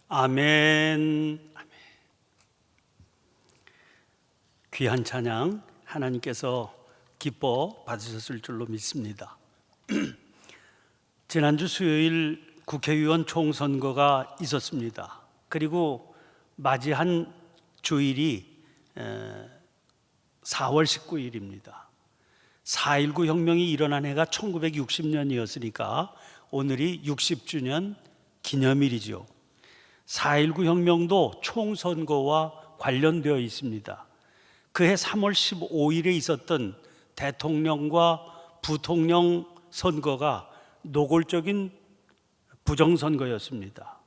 아멘. 귀한 찬양 하나님께서 기뻐 받으셨을 줄로 믿습니다. 지난주 수요일 국회의원 총선거가 있었습니다. 그리고 맞이한 주일이 4월 19일입니다. 4.19 혁명이 일어난 해가 1960년이었으니까 오늘이 60주년 기념일이죠. 4.19 혁명도 총선거와 관련되어 있습니다. 그해 3월 15일에 있었던 대통령과 부통령 선거가 노골적인 부정선거였습니다.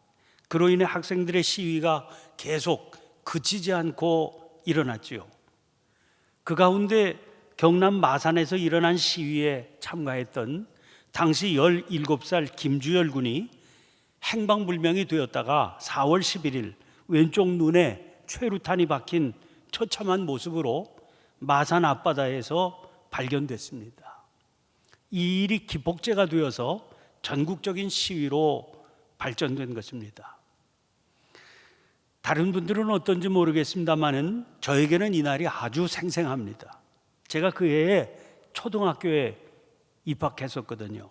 그로 인해 학생들의 시위가 계속 그치지 않고 일어났지요. 그 가운데 경남 마산에서 일어난 시위에 참가했던 당시 17살 김주열 군이 행방불명이 되었다가 4월 11일 왼쪽 눈에 최루탄이 박힌 처참한 모습으로 마산 앞바다에서 발견됐습니다. 이 일이 기폭제가 되어서 전국적인 시위로 발전된 것입니다. 다른 분들은 어떤지 모르겠습니다만은 저에게는 이 날이 아주 생생합니다. 제가 그 해에 초등학교에 입학했었거든요.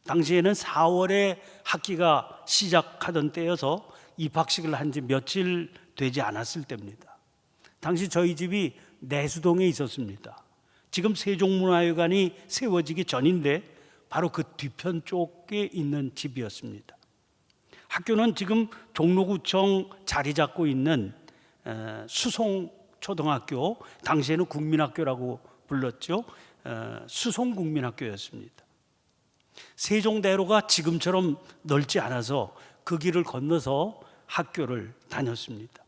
당시에는 4월에 학기가 시작하던 때여서 입학식을 한 지 며칠 되지 않았을 때입니다. 당시 저희 집이 내수동에 있었습니다. 지금 세종문화회관이 세워지기 전인데 바로 그 뒤편 쪽에 있는 집이었습니다. 학교는 지금 종로구청 자리 잡고 있는 수송초등학교, 당시에는 국민학교라고 불렀죠. 수송국민학교였습니다. 세종대로가 지금처럼 넓지 않아서 그 길을 건너서 학교를 다녔습니다.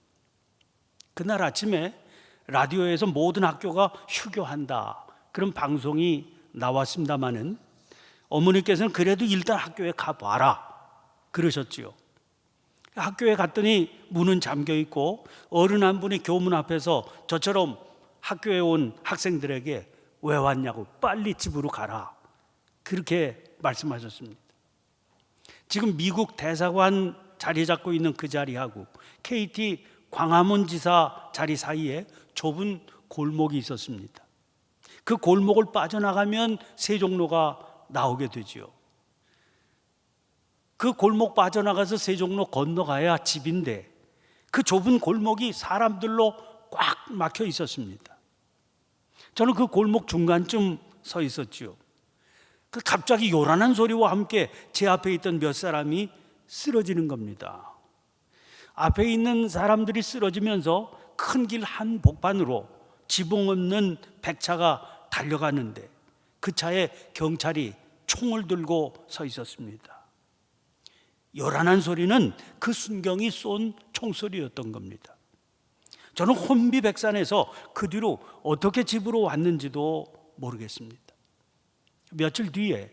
그날 아침에 라디오에서 모든 학교가 휴교한다 그런 방송이 나왔습니다마는 어머니께서는 그래도 일단 학교에 가봐라 그러셨지요. 학교에 갔더니 문은 잠겨 있고 어른 한 분이 교문 앞에서 저처럼 학교에 온 학생들에게 왜 왔냐고 빨리 집으로 가라 그렇게 말씀하셨습니다. 지금 미국 대사관 자리 잡고 있는 그 자리하고 KT 광화문 지사 자리 사이에 좁은 골목이 있었습니다. 그 골목을 빠져나가면 세종로가 나오게 되지요. 그 골목 빠져나가서 세종로 건너가야 집인데 그 좁은 골목이 사람들로 꽉 막혀 있었습니다. 저는 그 골목 중간쯤 서 있었지요. 그 갑자기 요란한 소리와 함께 제 앞에 있던 몇 사람이 쓰러지는 겁니다. 앞에 있는 사람들이 쓰러지면서 큰 길 한복판으로 지붕 없는 백차가 달려가는데 그 차에 경찰이 총을 들고 서 있었습니다. 요란한 소리는 그 순경이 쏜 총소리였던 겁니다. 저는 혼비백산해서 그 뒤로 어떻게 집으로 왔는지도 모르겠습니다. 며칠 뒤에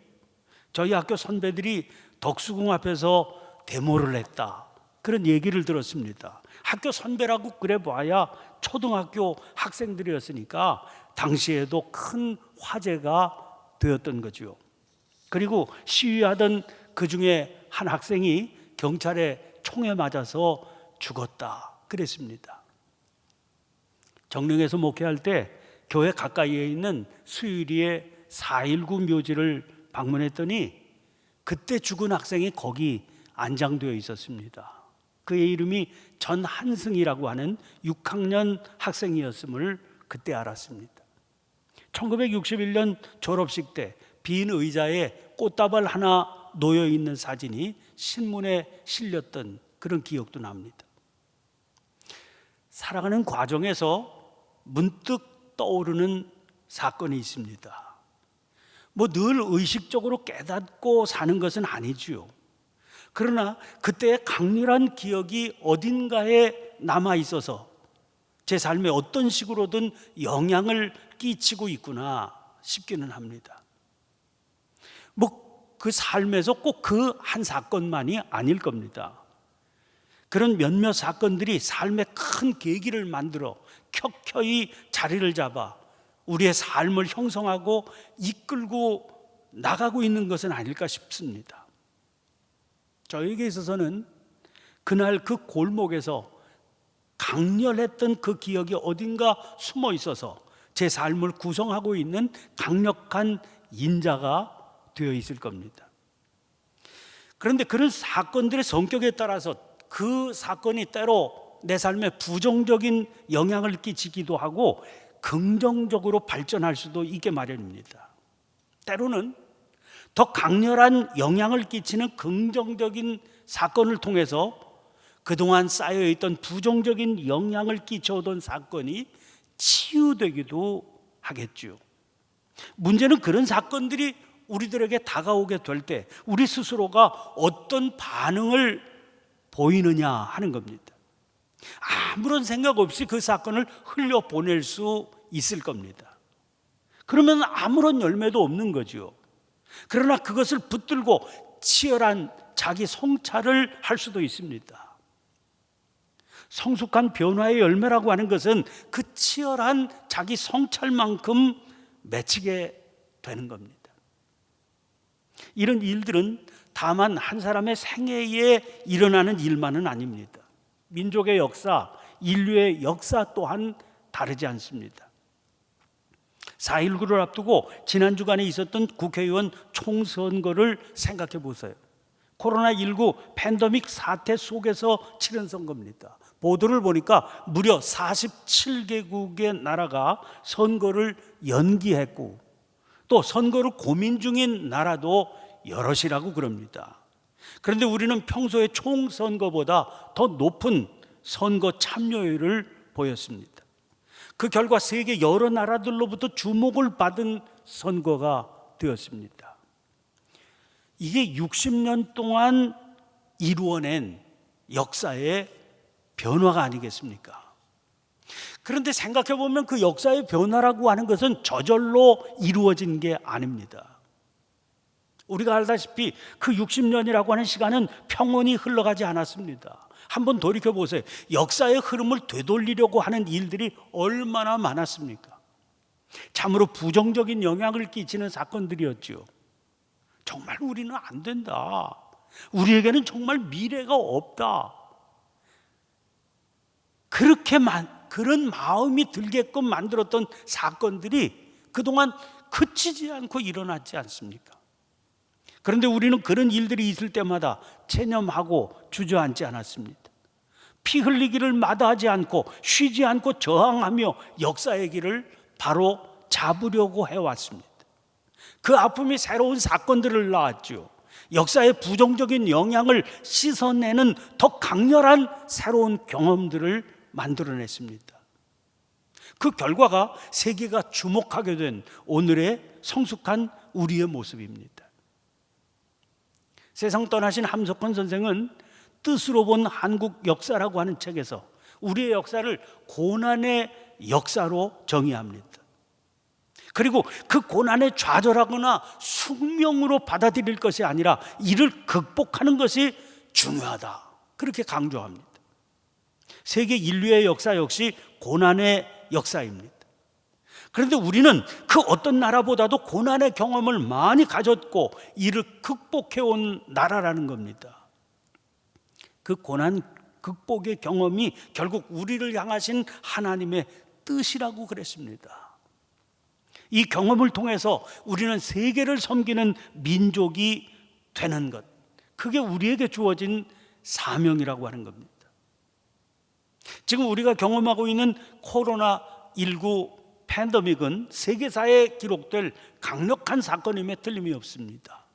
저희 학교 선배들이 덕수궁 앞에서 데모를 했다 그런 얘기를 들었습니다. 학교 선배라고 그래 봐야 초등학교 학생들이었으니까 당시에도 큰 화제가 되었던 거죠. 그리고 시위하던 그 중에 한 학생이 경찰에 총에 맞아서 죽었다 그랬습니다. 정릉에서 목회할 때 교회 가까이에 있는 수유리의 4.19 묘지를 방문했더니 그때 죽은 학생이 거기 안장되어 있었습니다. 그의 이름이 전한승이라고 하는 6학년 학생이었음을 그때 알았습니다. 1961년 졸업식 때 빈 의자에 꽃다발 하나 놓여 있는 사진이 신문에 실렸던 그런 기억도 납니다. 살아가는 과정에서 문득 떠오르는 사건이 있습니다. 늘 의식적으로 깨닫고 사는 것은 아니지요. 그러나 그때의 강렬한 기억이 어딘가에 남아 있어서 제 삶에 어떤 식으로든 영향을 끼치고 있구나 싶기는 합니다. 그 삶에서 꼭 그 한 사건만이 아닐 겁니다. 그런 몇몇 사건들이 삶의 큰 계기를 만들어 켜켜이 자리를 잡아 우리의 삶을 형성하고 이끌고 나가고 있는 것은 아닐까 싶습니다. 저에게 있어서는 그날 그 골목에서 강렬했던 그 기억이 어딘가 숨어 있어서 제 삶을 구성하고 있는 강력한 인자가 되어 있을 겁니다. 그런데 그런 사건들의 성격에 따라서 그 사건이 때로 내 삶에 부정적인 영향을 끼치기도 하고 긍정적으로 발전할 수도 있게 마련입니다. 때로는 더 강렬한 영향을 끼치는 긍정적인 사건을 통해서 그동안 쌓여있던 부정적인 영향을 끼쳐오던 사건이 치유되기도 하겠죠. 문제는 그런 사건들이 우리들에게 다가오게 될 때 우리 스스로가 어떤 반응을 보이느냐 하는 겁니다. 아무런 생각 없이 그 사건을 흘려보낼 수 있을 겁니다. 그러면 아무런 열매도 없는 거죠. 그러나 그것을 붙들고 치열한 자기 성찰을 할 수도 있습니다. 성숙한 변화의 열매라고 하는 것은 그 치열한 자기 성찰만큼 맺히게 되는 겁니다. 이런 일들은 다만 한 사람의 생애에 일어나는 일만은 아닙니다. 민족의 역사, 인류의 역사 또한 다르지 않습니다. 4.19를 앞두고 지난 주간에 있었던 국회의원 총선거를 생각해 보세요. 코로나19 팬데믹 사태 속에서 치른 선거입니다. 보도를 보니까 무려 47개국의 나라가 선거를 연기했고 또 선거를 고민 중인 나라도 여럿이라고 그럽니다. 그런데 우리는 평소에 총선거보다 더 높은 선거 참여율을 보였습니다. 그 결과 세계 여러 나라들로부터 주목을 받은 선거가 되었습니다. 이게 60년 동안 이루어낸 역사의 변화가 아니겠습니까? 그런데 생각해 보면 그 역사의 변화라고 하는 것은 저절로 이루어진 게 아닙니다. 우리가 알다시피 그 60년이라고 하는 시간은 평온히 흘러가지 않았습니다. 한번 돌이켜 보세요. 역사의 흐름을 되돌리려고 하는 일들이 얼마나 많았습니까? 참으로 부정적인 영향을 끼치는 사건들이었죠. 정말 우리는 안 된다. 우리에게는 정말 미래가 없다. 그런 마음이 들게끔 만들었던 사건들이 그동안 그치지 않고 일어났지 않습니까? 그런데 우리는 그런 일들이 있을 때마다 체념하고 주저앉지 않았습니다. 피 흘리기를 마다하지 않고 쉬지 않고 저항하며 역사의 길을 바로 잡으려고 해왔습니다. 그 아픔이 새로운 사건들을 낳았죠. 역사의 부정적인 영향을 씻어내는 더 강렬한 새로운 경험들을 만들어냈습니다. 그 결과가 세계가 주목하게 된 오늘의 성숙한 우리의 모습입니다. 세상 떠나신 함석헌 선생은 뜻으로 본 한국 역사라고 하는 책에서 우리의 역사를 고난의 역사로 정의합니다. 그리고 그 고난에 좌절하거나 숙명으로 받아들일 것이 아니라 이를 극복하는 것이 중요하다. 그렇게 강조합니다. 세계 인류의 역사 역시 고난의 역사입니다. 그런데 우리는 그 어떤 나라보다도 고난의 경험을 많이 가졌고 이를 극복해온 나라라는 겁니다. 그 고난 극복의 경험이 결국 우리를 향하신 하나님의 뜻이라고 그랬습니다. 이 경험을 통해서 우리는 세계를 섬기는 민족이 되는 것, 그게 우리에게 주어진 사명이라고 하는 겁니다. 지금 우리가 경험하고 있는 코로나19 팬데믹은 세계사에 기록될 강력한 사건임에 틀림이 없습니다.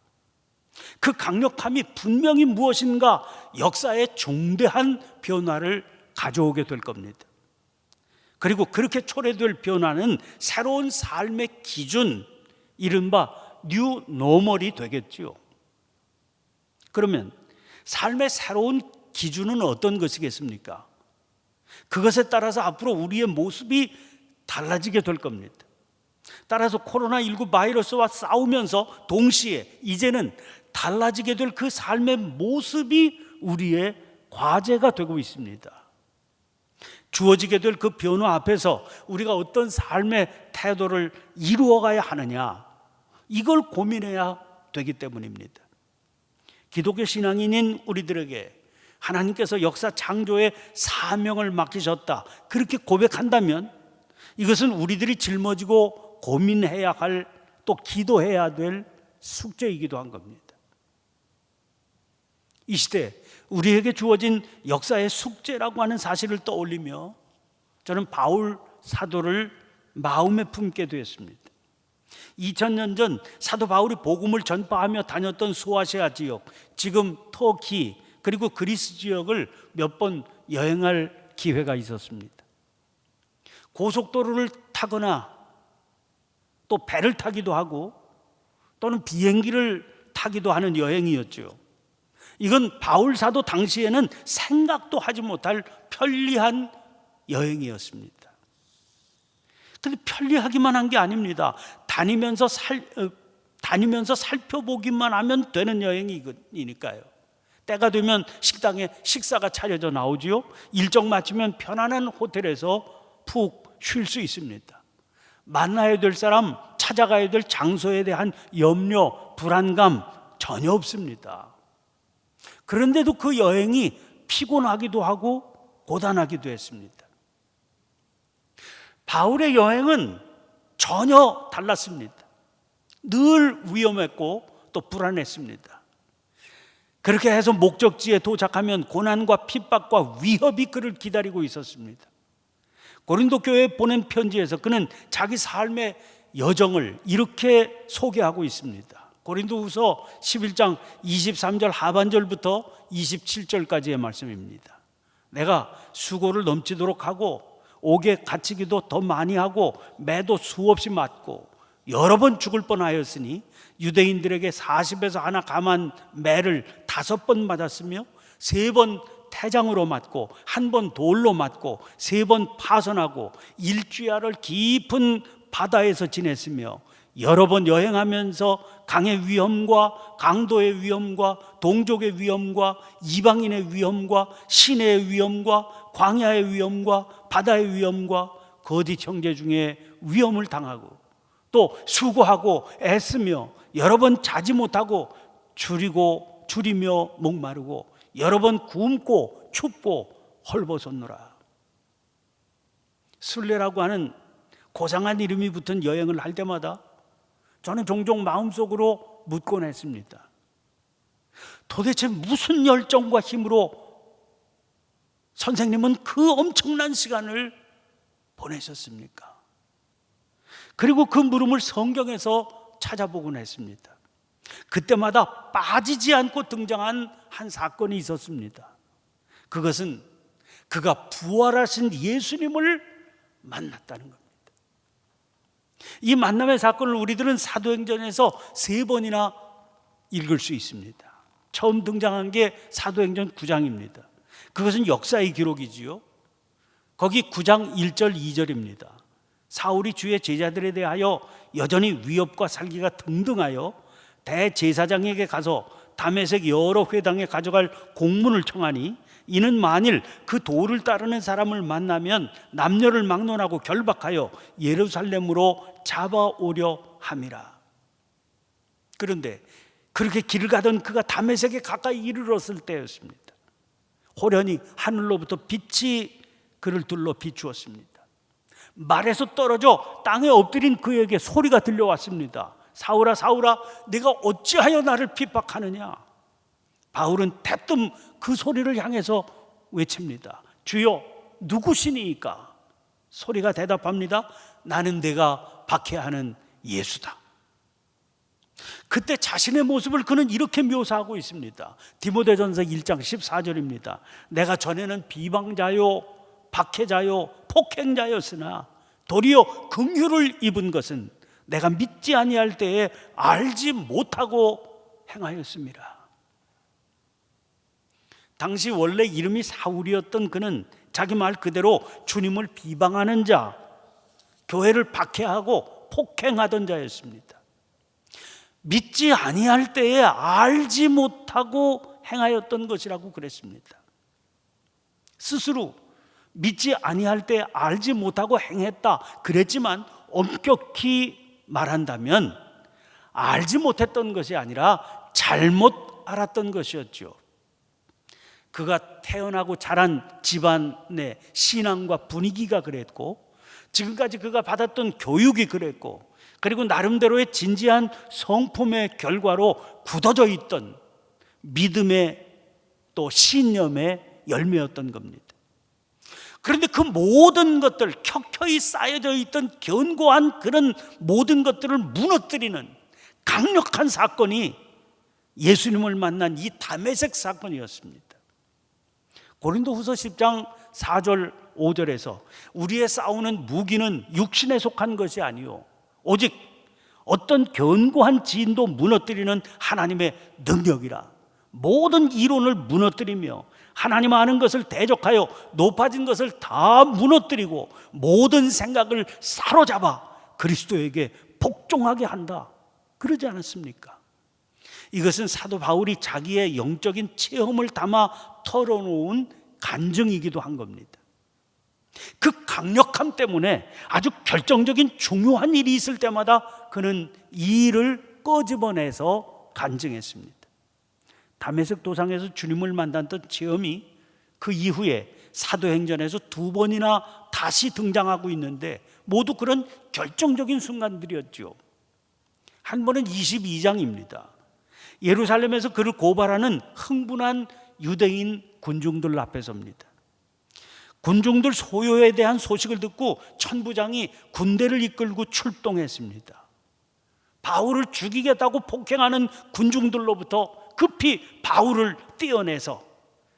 그 강력함이 분명히 무엇인가 역사에 중대한 변화를 가져오게 될 겁니다. 그리고 그렇게 초래될 변화는 새로운 삶의 기준, 이른바 뉴 노멀이 되겠죠. 그러면 삶의 새로운 기준은 어떤 것이겠습니까? 그것에 따라서 앞으로 우리의 모습이 달라지게 될 겁니다. 따라서 코로나19 바이러스와 싸우면서 동시에 이제는 달라지게 될 그 삶의 모습이 우리의 과제가 되고 있습니다. 주어지게 될 그 변화 앞에서 우리가 어떤 삶의 태도를 이루어가야 하느냐, 이걸 고민해야 되기 때문입니다. 기독교 신앙인인 우리들에게 하나님께서 역사 창조의 사명을 맡기셨다, 그렇게 고백한다면 이것은 우리들이 짊어지고 고민해야 할, 또 기도해야 될 숙제이기도 한 겁니다. 이 시대 우리에게 주어진 역사의 숙제라고 하는 사실을 떠올리며 저는 바울 사도를 마음에 품게 되었습니다. 2000년 전 사도 바울이 복음을 전파하며 다녔던 소아시아 지역, 지금 터키 그리고 그리스 지역을 몇 번 여행할 기회가 있었습니다. 고속도로를 타거나 또 배를 타기도 하고 또는 비행기를 타기도 하는 여행이었죠. 이건 바울 사도 당시에는 생각도 하지 못할 편리한 여행이었습니다. 근데 편리하기만 한 게 아닙니다. 다니면서 살펴보기만 하면 되는 여행이니까요. 때가 되면 식당에 식사가 차려져 나오지요. 일정 마치면 편안한 호텔에서 푹 쉴 수 있습니다. 만나야 될 사람, 찾아가야 될 장소에 대한 염려, 불안감 전혀 없습니다. 그런데도 그 여행이 피곤하기도 하고 고단하기도 했습니다. 바울의 여행은 전혀 달랐습니다. 늘 위험했고 또 불안했습니다. 그렇게 해서 목적지에 도착하면 고난과 핍박과 위협이 그를 기다리고 있었습니다. 고린도 교회에 보낸 편지에서 그는 자기 삶의 여정을 이렇게 소개하고 있습니다. 고린도후서 11장 23절 하반절부터 27절까지의 말씀입니다. 내가 수고를 넘치도록 하고 옥에 갇히기도 더 많이 하고 매도 수없이 맞고 여러 번 죽을 뻔하였으니 유대인들에게 40에서 하나 감한 매를 5번 맞았으며 3번 태장으로 맞고 1번 돌로 맞고 3번 파선하고 일주야를 깊은 바다에서 지냈으며 여러 번 여행하면서 강의 위험과 강도의 위험과 동족의 위험과 이방인의 위험과 시내의 위험과 광야의 위험과 바다의 위험과 거짓 형제 중에 위험을 당하고 또 수고하고 애쓰며 여러 번 자지 못하고 줄이며 목마르고 여러 번 굶고 춥고 헐벗었노라. 순례라고 하는 고상한 이름이 붙은 여행을 할 때마다 저는 종종 마음속으로 묻곤 했습니다. 도대체 무슨 열정과 힘으로 선생님은 그 엄청난 시간을 보내셨습니까? 그리고 그 물음을 성경에서 찾아보곤 했습니다. 그때마다 빠지지 않고 등장한 한 사건이 있었습니다. 그것은 그가 부활하신 예수님을 만났다는 겁니다. 이 만남의 사건을 우리들은 사도행전에서 3번이나 읽을 수 있습니다. 처음 등장한 게 사도행전 9장입니다. 그것은 역사의 기록이지요. 거기 9장 1절 2절입니다. 사울이 주의 제자들에 대하여 여전히 위협과 살기가 등등하여 대제사장에게 가서 다메섹 여러 회당에 가져갈 공문을 청하니 이는 만일 그 도를 따르는 사람을 만나면 남녀를 막론하고 결박하여 예루살렘으로 잡아오려 함이라. 그런데 그렇게 길을 가던 그가 다메섹에 가까이 이르렀을 때였습니다. 호련히 하늘로부터 빛이 그를 둘러 비추었습니다. 말에서 떨어져 땅에 엎드린 그에게 소리가 들려왔습니다. 사울아 사울아 네가 어찌하여 나를 핍박하느냐. 바울은 대뜸 그 소리를 향해서 외칩니다. 주여 누구시니까? 소리가 대답합니다. 나는 내가 박해하는 예수다. 그때 자신의 모습을 그는 이렇게 묘사하고 있습니다. 디모데전서 1장 14절입니다. 내가 전에는 비방자요 박해자요 폭행자였으나 도리어 긍휼을 입은 것은 내가 믿지 아니할 때에 알지 못하고 행하였습니다. 당시 원래 이름이 사울이었던 그는 자기 말 그대로 주님을 비방하는 자, 교회를 박해하고 폭행하던 자였습니다. 믿지 아니할 때에 알지 못하고 행하였던 것이라고 그랬습니다. 스스로 믿지 아니할 때 알지 못하고 행했다 그랬지만 엄격히 말한다면 알지 못했던 것이 아니라 잘못 알았던 것이었죠. 그가 태어나고 자란 집안의 신앙과 분위기가 그랬고, 지금까지 그가 받았던 교육이 그랬고, 그리고 나름대로의 진지한 성품의 결과로 굳어져 있던 믿음의 또 신념의 열매였던 겁니다. 그런데 그 모든 것들, 켜켜이 쌓여져 있던 견고한 그런 모든 것들을 무너뜨리는 강력한 사건이 예수님을 만난 이 다메섹 사건이었습니다. 고린도후서 10장 4절 5절에서 우리의 싸우는 무기는 육신에 속한 것이 아니요 오직 어떤 견고한 지인도 무너뜨리는 하나님의 능력이라. 모든 이론을 무너뜨리며 하나님 아는 것을 대적하여 높아진 것을 다 무너뜨리고 모든 생각을 사로잡아 그리스도에게 복종하게 한다. 그러지 않았습니까? 이것은 사도 바울이 자기의 영적인 체험을 담아 털어놓은 간증이기도 한 겁니다. 그 강력함 때문에 아주 결정적인 중요한 일이 있을 때마다 그는 이 일을 끄집어내서 간증했습니다. 다메섹 도상에서 주님을 만났던 체험이 그 이후에 사도행전에서 2번이나 다시 등장하고 있는데 모두 그런 결정적인 순간들이었죠. 한 번은 22장입니다. 예루살렘에서 그를 고발하는 흥분한 유대인 군중들 앞에 섭니다. 군중들 소요에 대한 소식을 듣고 천부장이 군대를 이끌고 출동했습니다. 바울을 죽이겠다고 폭행하는 군중들로부터 급히 바울을 떼어내서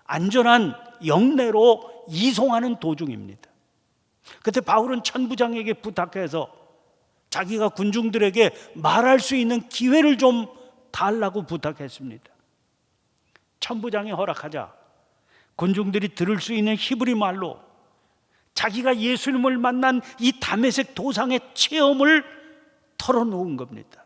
안전한 영내로 이송하는 도중입니다. 그때 바울은 천부장에게 부탁해서 자기가 군중들에게 말할 수 있는 기회를 좀 달라고 부탁했습니다. 천부장이 허락하자 군중들이 들을 수 있는 히브리 말로 자기가 예수님을 만난 이 다메섹 도상의 체험을 털어놓은 겁니다.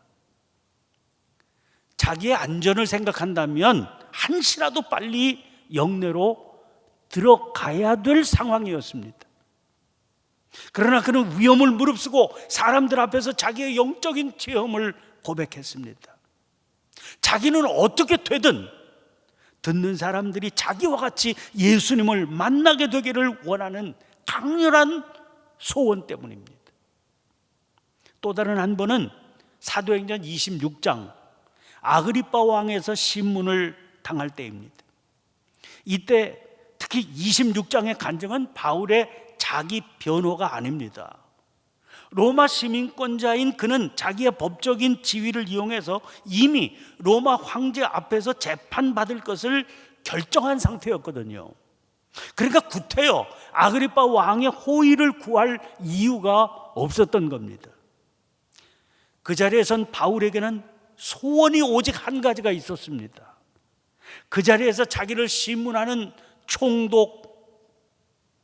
자기의 안전을 생각한다면 한시라도 빨리 영내로 들어가야 될 상황이었습니다. 그러나 그는 위험을 무릅쓰고 사람들 앞에서 자기의 영적인 체험을 고백했습니다. 자기는 어떻게 되든 듣는 사람들이 자기와 같이 예수님을 만나게 되기를 원하는 강렬한 소원 때문입니다. 또 다른 한 번은 사도행전 26장 아그리빠 왕에서 신문을 당할 때입니다. 이때 특히 26장의 간증은 바울의 자기 변호가 아닙니다. 로마 시민권자인 그는 자기의 법적인 지위를 이용해서 이미 로마 황제 앞에서 재판받을 것을 결정한 상태였거든요. 그러니까 구태여 아그리빠 왕의 호의를 구할 이유가 없었던 겁니다. 그 자리에선 바울에게는 소원이 오직 한 가지가 있었습니다. 그 자리에서 자기를 신문하는 총독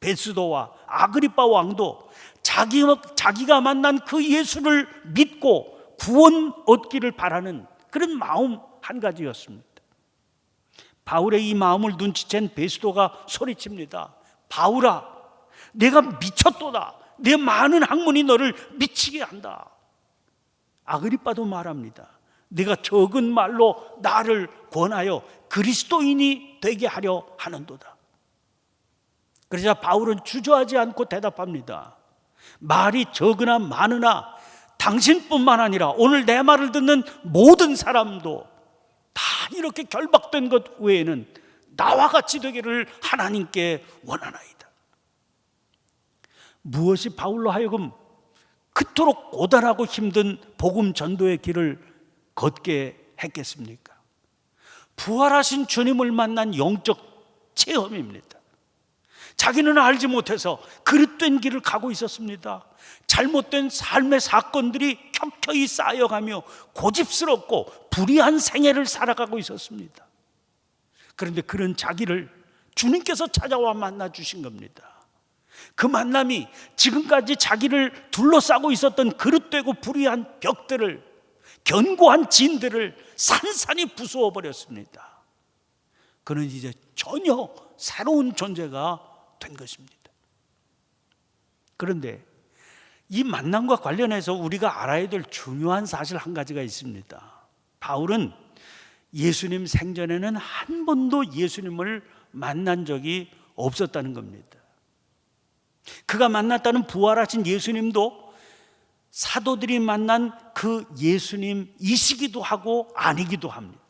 베스도와 아그리빠 왕도 자기가 만난 그 예수를 믿고 구원 얻기를 바라는 그런 마음 한 가지였습니다. 바울의 이 마음을 눈치챈 베스도가 소리칩니다. 바울아, 내가 미쳤도다. 내 많은 학문이 너를 미치게 한다. 아그리빠도 말합니다. 네가 적은 말로 나를 권하여 그리스도인이 되게 하려 하는도다. 그러자 바울은 주저하지 않고 대답합니다. 말이 적으나 많으나 당신뿐만 아니라 오늘 내 말을 듣는 모든 사람도 다 이렇게 결박된 것 외에는 나와 같이 되기를 하나님께 원하나이다. 무엇이 바울로 하여금 그토록 고단하고 힘든 복음 전도의 길을 걷게 했겠습니까? 부활하신 주님을 만난 영적 체험입니다. 자기는 알지 못해서 그릇된 길을 가고 있었습니다. 잘못된 삶의 사건들이 켜켜이 쌓여가며 고집스럽고 불의한 생애를 살아가고 있었습니다. 그런데 그런 자기를 주님께서 찾아와 만나 주신 겁니다. 그 만남이 지금까지 자기를 둘러싸고 있었던 그릇되고 불의한 벽들을, 견고한 진들을 산산이 부수어 버렸습니다. 그는 이제 전혀 새로운 존재가 된 것입니다. 그런데 이 만남과 관련해서 우리가 알아야 될 중요한 사실 한 가지가 있습니다. 바울은 예수님 생전에는 한 번도 예수님을 만난 적이 없었다는 겁니다. 그가 만났다는 부활하신 예수님도 사도들이 만난 그 예수님이시기도 하고 아니기도 합니다.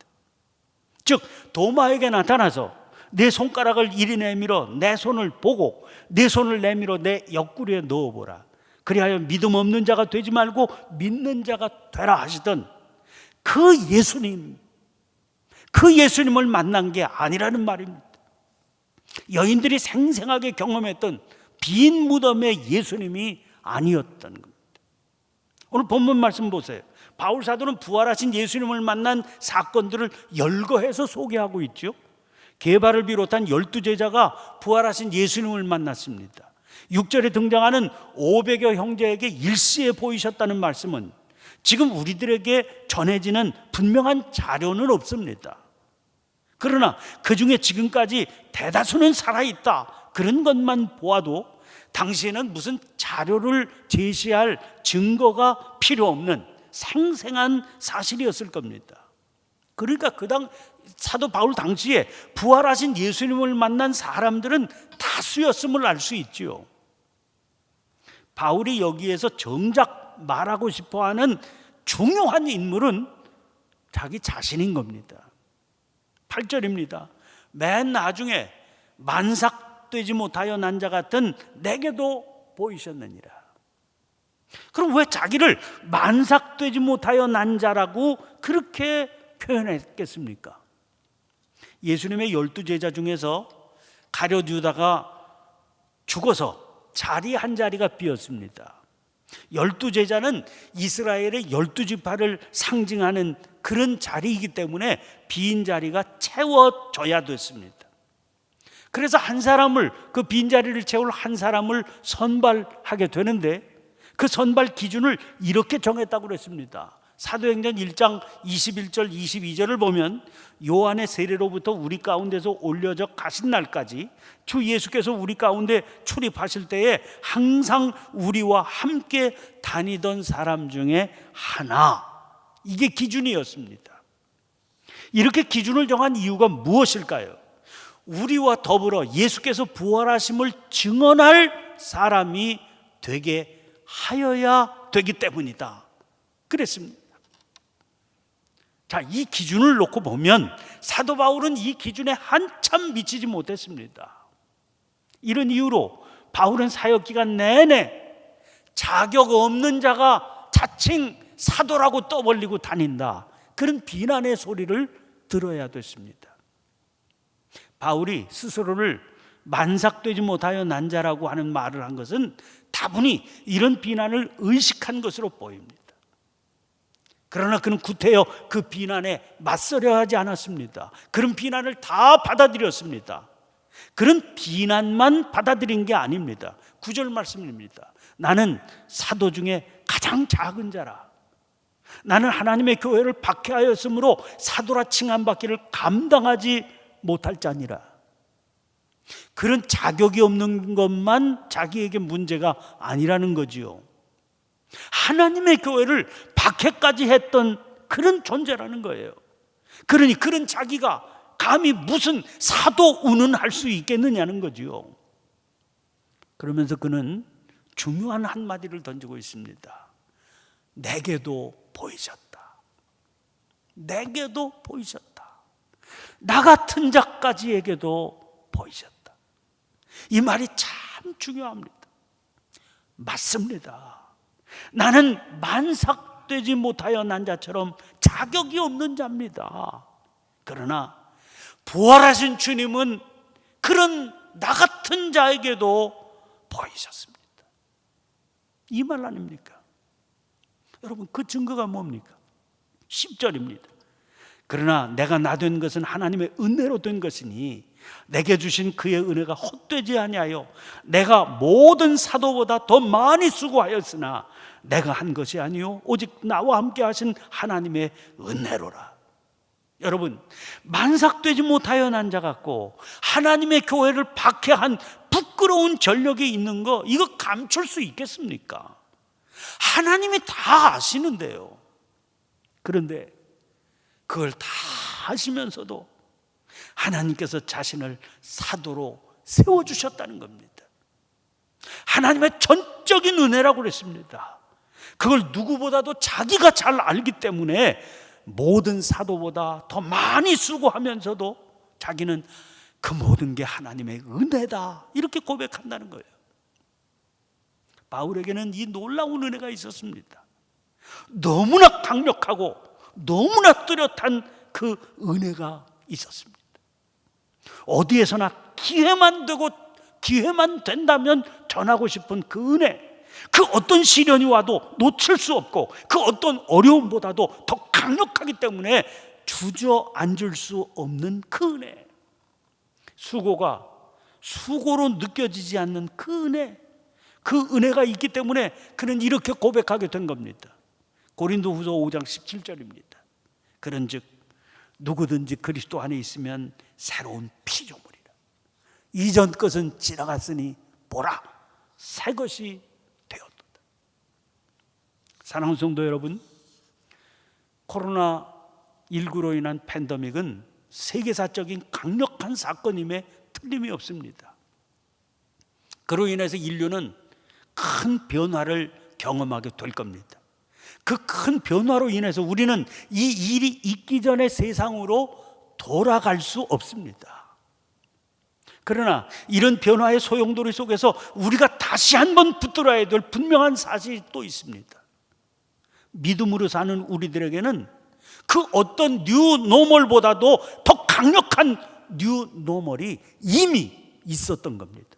즉 도마에게 나타나서 내 손가락을 이리 내밀어 내 손을 보고 내 손을 내밀어 내 옆구리에 넣어보라. 그리하여 믿음 없는 자가 되지 말고 믿는 자가 되라 하시던 그 예수님을 만난 게 아니라는 말입니다. 여인들이 생생하게 경험했던 빈 무덤의 예수님이 아니었다는 겁니다. 오늘 본문 말씀 보세요. 바울 사도는 부활하신 예수님을 만난 사건들을 열거해서 소개하고 있죠. 게바를 비롯한 12제자가 부활하신 예수님을 만났습니다. 6절에 등장하는 500여 형제에게 일시에 보이셨다는 말씀은 지금 우리들에게 전해지는 분명한 자료는 없습니다. 그러나 그 중에 지금까지 대다수는 살아있다, 그런 것만 보아도 당시에는 무슨 자료를 제시할 증거가 필요 없는 생생한 사실이었을 겁니다. 그러니까 사도 바울 당시에 부활하신 예수님을 만난 사람들은 다수였음을 알 수 있지요. 바울이 여기에서 정작 말하고 싶어하는 중요한 인물은 자기 자신인 겁니다. 8절입니다. 맨 나중에 만삭되지 못하여 난 자 같은 내게도 보이셨느니라. 그럼 왜 자기를 만삭되지 못하여 난 자라고 그렇게 표현했겠습니까? 예수님의 12제자 중에서 가룟 유다가 죽어서 자리 한 자리가 비었습니다. 12제자는 이스라엘의 12지파를 상징하는 그런 자리이기 때문에 빈 자리가 채워져야 됐습니다. 그래서 한 사람을, 그 빈자리를 채울 한 사람을 선발하게 되는데 그 선발 기준을 이렇게 정했다고 그랬습니다. 사도행전 1장 21절 22절을 보면 요한의 세례로부터 우리 가운데서 올려져 가신 날까지 주 예수께서 우리 가운데 출입하실 때에 항상 우리와 함께 다니던 사람 중에 하나, 이게 기준이었습니다. 이렇게 기준을 정한 이유가 무엇일까요? 우리와 더불어 예수께서 부활하심을 증언할 사람이 되게 하여야 되기 때문이다, 그랬습니다. 자, 이 기준을 놓고 보면 사도 바울은 이 기준에 한참 미치지 못했습니다. 이런 이유로 바울은 사역 기간 내내 자격 없는 자가 자칭 사도라고 떠벌리고 다닌다, 그런 비난의 소리를 들어야 됐습니다. 바울이 스스로를 만삭되지 못하여 난 자라고 하는 말을 한 것은 다분히 이런 비난을 의식한 것으로 보입니다. 그러나 그는 구태여 그 비난에 맞서려 하지 않았습니다. 그런 비난을 다 받아들였습니다. 그런 비난만 받아들인 게 아닙니다. 9절 말씀입니다. 나는 사도 중에 가장 작은 자라. 나는 하나님의 교회를 박해하였으므로 사도라 칭함받기를 감당하지 못할 자니라. 그런 자격이 없는 것만 자기에게 문제가 아니라는 거지요. 하나님의 교회를 박해까지 했던 그런 존재라는 거예요. 그러니 그런 자기가 감히 무슨 사도 운운할 수 있겠느냐는 거지요. 그러면서 그는 중요한 한마디를 던지고 있습니다. 내게도 보이셨다. 내게도 보이셨다. 나 같은 자까지에게도 보이셨다. 이 말이 참 중요합니다. 맞습니다. 나는 만삭되지 못하여 난 자처럼 자격이 없는 자입니다. 그러나 부활하신 주님은 그런 나 같은 자에게도 보이셨습니다. 이 말 아닙니까? 여러분, 그 증거가 뭡니까? 10절입니다. 그러나 내가 나 된 것은 하나님의 은혜로 된 것이니 내게 주신 그의 은혜가 헛되지 아니하여 내가 모든 사도보다 더 많이 수고하였으나 내가 한 것이 아니요 오직 나와 함께 하신 하나님의 은혜로라. 여러분, 만삭되지 못하여 난 자 같고 하나님의 교회를 박해한 부끄러운 전력이 있는 거, 이거 감출 수 있겠습니까? 하나님이 다 아시는데요. 그런데 그걸 다 하시면서도 하나님께서 자신을 사도로 세워주셨다는 겁니다. 하나님의 전적인 은혜라고 그랬습니다. 그걸 누구보다도 자기가 잘 알기 때문에 모든 사도보다 더 많이 수고하면서도 자기는 그 모든 게 하나님의 은혜다 이렇게 고백한다는 거예요. 바울에게는 이 놀라운 은혜가 있었습니다. 너무나 강력하고 너무나 뚜렷한 그 은혜가 있었습니다. 어디에서나 기회만 되고 기회만 된다면 전하고 싶은 그 은혜, 그 어떤 시련이 와도 놓칠 수 없고 그 어떤 어려움보다도 더 강력하기 때문에 주저앉을 수 없는 그 은혜, 수고가 수고로 느껴지지 않는 그 은혜, 그 은혜가 있기 때문에 그는 이렇게 고백하게 된 겁니다. 고린도후서 5장 17절입니다. 그런즉 누구든지 그리스도 안에 있으면 새로운 피조물이라. 이전 것은 지나갔으니 보라, 새 것이 되었도다. 사랑하는 성도 여러분, 코로나19로 인한 팬데믹은 세계사적인 강력한 사건임에 틀림이 없습니다. 그로 인해서 인류는 큰 변화를 경험하게 될 겁니다. 그 큰 변화로 인해서 우리는 이 일이 있기 전에 세상으로 돌아갈 수 없습니다. 그러나 이런 변화의 소용돌이 속에서 우리가 다시 한번 붙들어야 될 분명한 사실이 또 있습니다. 믿음으로 사는 우리들에게는 그 어떤 뉴노멀보다도 더 강력한 뉴노멀이 이미 있었던 겁니다.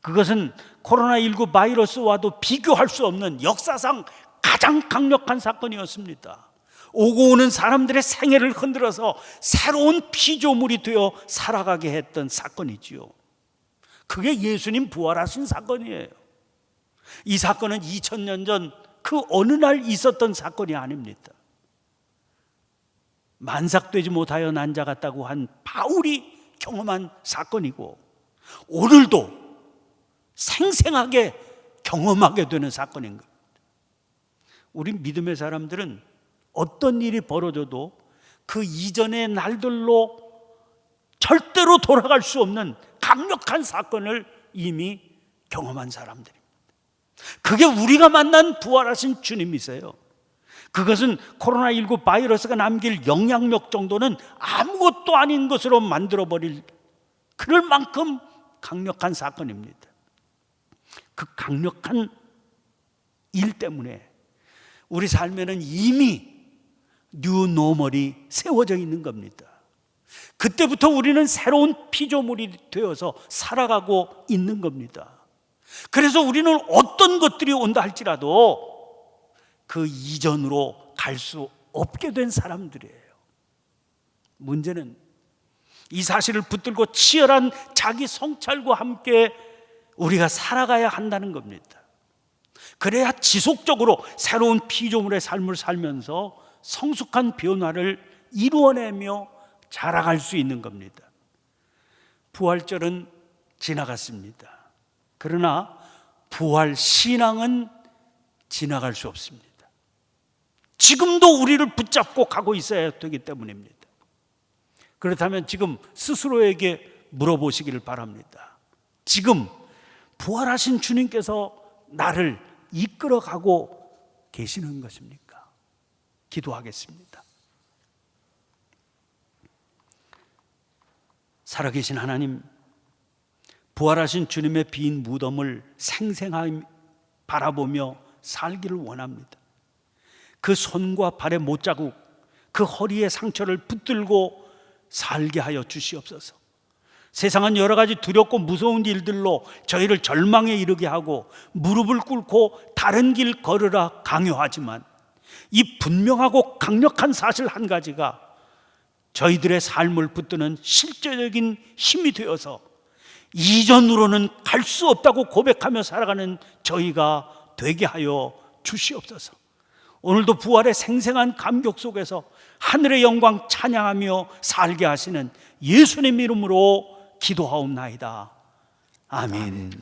그것은 코로나19 바이러스와도 비교할 수 없는 역사상 가장 강력한 사건이었습니다. 오고 오는 사람들의 생애를 흔들어서 새로운 피조물이 되어 살아가게 했던 사건이지요. 그게 예수님 부활하신 사건이에요. 이 사건은 2000년 전 그 어느 날 있었던 사건이 아닙니다. 만삭되지 못하여 난자 같다고 한 바울이 경험한 사건이고 오늘도 생생하게 경험하게 되는 사건인 겁니다. 우리 믿음의 사람들은 어떤 일이 벌어져도 그 이전의 날들로 절대로 돌아갈 수 없는 강력한 사건을 이미 경험한 사람들입니다. 그게 우리가 만난 부활하신 주님이세요. 그것은 코로나19 바이러스가 남길 영향력 정도는 아무것도 아닌 것으로 만들어버릴 그럴 만큼 강력한 사건입니다. 그 강력한 일 때문에 우리 삶에는 이미 뉴노멀이 세워져 있는 겁니다. 그때부터 우리는 새로운 피조물이 되어서 살아가고 있는 겁니다. 그래서 우리는 어떤 것들이 온다 할지라도 그 이전으로 갈 수 없게 된 사람들이에요. 문제는 이 사실을 붙들고 치열한 자기 성찰과 함께 우리가 살아가야 한다는 겁니다. 그래야 지속적으로 새로운 피조물의 삶을 살면서 성숙한 변화를 이루어내며 자라갈 수 있는 겁니다. 부활절은 지나갔습니다. 그러나 부활 신앙은 지나갈 수 없습니다. 지금도 우리를 붙잡고 가고 있어야 되기 때문입니다. 그렇다면 지금 스스로에게 물어보시기를 바랍니다. 지금 부활하신 주님께서 나를 이끌어가고 계시는 것입니까? 기도하겠습니다. 살아계신 하나님, 부활하신 주님의 빈 무덤을 생생하게 바라보며 살기를 원합니다. 그 손과 발의 못자국, 그 허리의 상처를 붙들고 살게 하여 주시옵소서. 세상은 여러 가지 두렵고 무서운 일들로 저희를 절망에 이르게 하고 무릎을 꿇고 다른 길 걸으라 강요하지만 이 분명하고 강력한 사실 한 가지가 저희들의 삶을 붙드는 실제적인 힘이 되어서 이전으로는 갈 수 없다고 고백하며 살아가는 저희가 되게 하여 주시옵소서. 오늘도 부활의 생생한 감격 속에서 하늘의 영광 찬양하며 살게 하시는 예수님 이름으로 기도하옵나이다. 아멘.